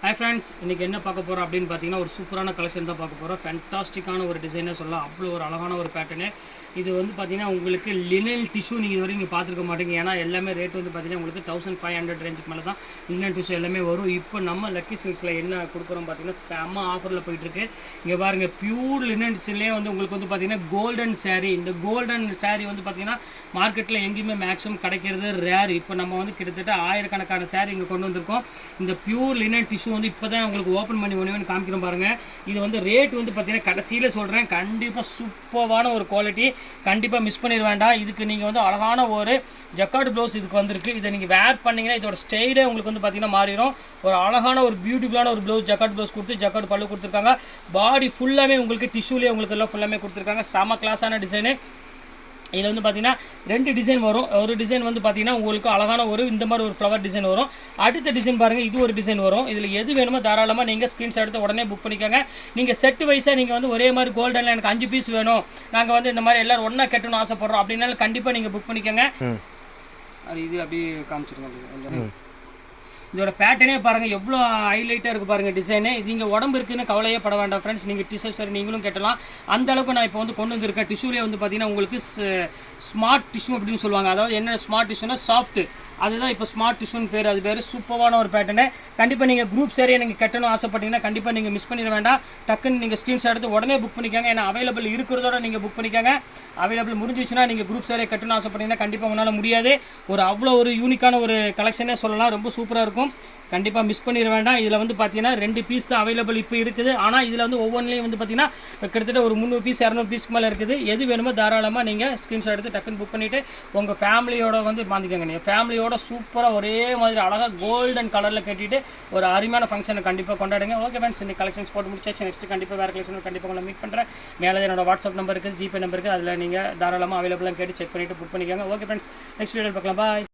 Hi friends, இன்றைக்கி என்ன பார்க்க போகிறோம் அப்படின்னு பார்த்தீங்கன்னா ஒரு சூப்பரான கலெக்ஷன் தான் பார்க்க போகிறோம். ஃபேண்டாஸ்டிக்கான ஒரு டிசைனே சொல்லலாம். அவ்வளோ ஒரு அழகான ஒரு பேட்டர்னு. இது வந்து பார்த்தீங்கன்னா உங்களுக்கு லினன் டிஷ்யூ நீங்கள் இதுவரைக்கும் நீங்கள் பார்த்துருக்க மாட்டீங்க. ஏன்னா எல்லாமே ரேட் வந்து பார்த்தீங்கன்னா உங்களுக்கு 1500 ரேஞ்சுக்கு மேலே தான் லினன் டிஷ்யூ எல்லாமே வரும். இப்போ நம்ம லக்கி சில்க்ஸில் என்ன கொடுக்குறோம் பார்த்தீங்கன்னா செம்ம ஆஃபரில் போயிட்டுருக்கு. இங்கே பாருங்கள், பியூர் லினன் டிஷ்யூலே வந்து உங்களுக்கு வந்து பார்த்தீங்கன்னா கோல்டன் சாரீ. இந்த கோல்டன் சாரீ வந்து பார்த்தீங்கன்னா மார்க்கெட்டில் எங்கேயுமே மேக்ஸிமம் கிடைக்கிறது ரேர். இப்போ நம்ம வந்து கிட்டத்தட்ட ஆயிரக்கணக்கான சாரீ இங்கே கொண்டு வந்திருக்கோம். இந்த பியூர் லினன் டிஷ்யூ வந்து இப்போ தான் உங்களுக்கு ஓப்பன் பண்ணி ஒன்று காமிக்கிறோம் பாருங்கள். இது வந்து ரேட் வந்து பார்த்தீங்கன்னா கடைசியில் சொல்கிறேன், கண்டிப்பாக சூப்பரான ஒரு குவாலிட்டி, கண்டிப்பாக மிஸ் பண்ணிட வேண்டாம். இதுக்கு நீங்கள் வந்து அழகான ஒரு ஜக்கார்டு ப்ளவுஸ் இதுக்கு வந்திருக்கு. இதை நீங்கள் வேர் பண்ணிங்கன்னா இதோட ஸ்டைலே உங்களுக்கு வந்து பார்த்தீங்கன்னா மாறிடும். ஒரு அழகான ஒரு பியூட்டிஃபுல்லான ஒரு ப்ளவுஸ், ஜக்கார்டு ப்ளவுஸ் கொடுத்து ஜக்கார்டு பல்லு கொடுத்துருக்காங்க. பாடி ஃபுல்லாமே உங்களுக்கு டிஷ்யூலேயே உங்களுக்கு எல்லாம் ஃபுல்லாமே கொடுத்துருக்காங்க. செம கிளாஸான டிசைனு. இதில் வந்து பார்த்தீங்கன்னா 2 டிசைன் வரும். ஒரு டிசைன் வந்து பார்த்தீங்கன்னா உங்களுக்கு அழகான ஒரு இந்த மாதிரி ஒரு ஃப்ளவர் டிசைன் வரும். அடுத்த டிசைன் பாருங்கள், இது ஒரு டிசைன் வரும். இதில் எது வேணுமோ தாராளமாக நீங்கள் ஸ்க்ரீன்ஷாட் எடுத்து உடனே புக் பண்ணிக்கோங்க. நீங்கள் செட்டு வைஸாக நீங்கள் வந்து ஒரே மாதிரி கோல்டனில் எனக்கு 5 பீஸ் வேணும், நாங்கள் வந்து இந்த மாதிரி எல்லோரும் ஒன்றா கட்டணும்னு ஆசைப்பட்றோம் அப்படின்னாலும் கண்டிப்பாக நீங்கள் புக் பண்ணிக்கோங்க. இது அப்படியே காமிச்சிருக்கோம். இதோட பேட்டர்னே பாருங்கள் எவ்வளோ ஹைலைட்டாக இருக்குது பாருங்கள் டிசைனு. இது இங்கே உடம்பு இருக்குதுன்னு கவலையே பட வேண்டாம் ஃப்ரெண்ட்ஸ். நீங்கள் டிஷ்யூ சரி நீங்களும் கட்டலாம். அந்த அளவுக்கு நான் இப்போ வந்து கொண்டு வந்திருக்கேன். டிஷ்யூலே வந்து பார்த்தீங்கன்னா உங்களுக்கு ஸ்மார்ட் டிஷ்யூ அப்படின்னு சொல்லுவாங்க. அதாவது என்ன ஸ்மார்ட் டிஷ்யூனா சாஃப்ட்டு, அதுதான் இப்போ ஸ்மார்ட் டிஷ்யூன்னு பேர். அது பேர் சூப்பரான ஒரு பேட்டர்னு. கண்டிப்பாக நீங்கள் குரூப் சரியாக நீங்கள் கட்டணும் ஆசைப்பட்டீங்கன்னா கண்டிப்பாக நீங்கள் மிஸ் பண்ணிட வேண்டாம். டக்குன்னு நீங்கள் ஸ்க்ரீன்ஷாட் எடுத்து உடனே புக் பண்ணிக்கோங்க. ஏன்னா அவைலபிள் இருக்கிறதோட நீங்கள் புக் பண்ணிக்கோங்க. அவைலபிள் முடிஞ்சிச்சுன்னா நீங்கள் குரூப் சரியாக கட்டணும் ஆசைப்பட்டீங்கன்னா கண்டிப்பாக உங்களால் முடியாது. ஒரு அவ்வளோ ஒரு யூனிக்கான ஒரு கலெக்ஷனே சொல்லலாம். ரொம்ப சூப்பராக இருக்கும். கண்டிப்பாக மிஸ் பண்ணிட வேண்டாம். இதில் வந்து பார்த்தீங்கன்னா 2 பீஸ் தான் அவைலபிள் இப்போ இருக்குது. ஆனால் இதில் வந்து ஒவ்வொன்றிலையும் வந்து பார்த்தீங்கன்னா கிட்டத்தட்ட ஒரு 300 பீஸ் 200 பீஸ்க்கு மேலே இருக்குது. எது வேணுமோ தாராளமாக நீங்கள் ஸ்க்ரீன்ஷாட் எடுத்து டக்குன்னு புக் பண்ணிவிட்டு உங்கள் ஃபேமிலியோட வந்து மாற்றிக்கோங்க. நீங்கள் ஃபேமிலியோட சூப்பராக ஒரே மாதிரி அழகாக கோல்டன் கலரில் கட்டிட்டு ஒரு அருமையான ஃபங்க்ஷனை கண்டிப்பாக கொண்டாடுங்க. ஓகே ஃப்ரெண்ட்ஸ், இந்த கலெக்ஷன்ஸ் போட்டு முடிச்சாச்சு. நெக்ஸ்ட் கண்டிப்பாக வேறு கலெக்ஷன் கண்டிப்பாக உங்களை மீட் பண்ணுறேன். மேலே என்னோட வாட்ஸ்அப் நம்பர் இருக்குது, ஜிபே நம்பர் இருக்குது. அதில் நீங்கள் தாராளமாக அவைலபிளாக கேட்டு செக் பண்ணிவிட்டு புக் பண்ணிக்கோங்க. ஓகே ஃப்ரெண்ட்ஸ், நெக்ஸ்ட் வீடியோ பார்க்கலாம். பாய்.